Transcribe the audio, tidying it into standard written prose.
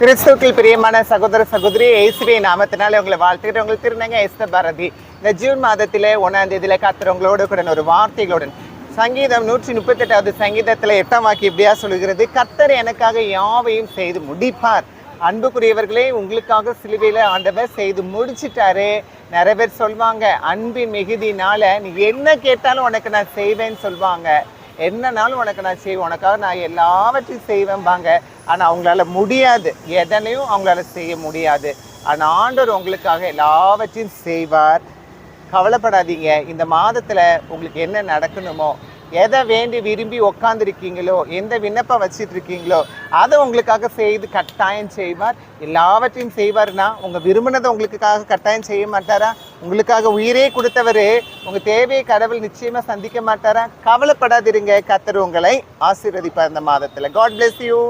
கிறிஸ்துவுக்குள் பிரியமான சகோதர சகோதரி, இயேசுவின் நாமத்தினால உங்களை வாழ்த்துக்கிறேன். உங்களுக்கு திருநங்க எஸ்தர் பாரதி. இந்த ஜூன் மாதத்திலே 1ஆம் தேதியில கர்த்தர் கூட ஒரு வார்த்தைகளுடன் சங்கீதம் 138வது சங்கீதத்தில் 8ஆம் வாக்கியம் இப்படியா சொல்லுகிறது, கர்த்தர் எனக்காக யாவையும் செய்து முடிப்பார். அன்புக்குரியவர்களே, உங்களுக்காக சிலுவையில் ஆண்டவர் செய்து முடிச்சிட்டாரு. நிறைய பேர் சொல்லுவாங்க, அன்பின் மிகுதினால நீ என்ன கேட்டாலும் உனக்கு நான் செய்வேன்னு சொல்லுவாங்க. என்னன்னாலும் உனக்கு நான் செய்வேன், உனக்காக நான் எல்லாவற்றையும் செய்வேன்பாங்க. ஆனால் அவங்களால முடியாது, எதனையும் அவங்களால செய்ய முடியாது. ஆனால் ஆண்டவர் உங்களுக்காக எல்லாவற்றையும் செய்வார். கவலைப்படாதீங்க. இந்த மாதத்தில் உங்களுக்கு என்ன நடக்கணுமோ, எதை வேண்டி விரும்பி உக்காந்துருக்கீங்களோ, எந்த விண்ணப்பம் வச்சுட்டு இருக்கீங்களோ அதை உங்களுக்காக செய்து கட்டாயம் செய்வார். எல்லாவற்றையும் செய்வார்னா உங்கள் விரும்பினதை உங்களுக்காக கட்டாயம் செய்ய மாட்டாரா? உங்களுக்காக உயிரே கொடுத்தவர் உங்கள் தேவையை கடவுள் நிச்சயமாக சந்திக்க மாட்டாரா? கவலைப்படாதிருங்க, கர்த்தர் உங்களை ஆசீர்வதிப்பார் இந்த மாதத்தில். God bless you.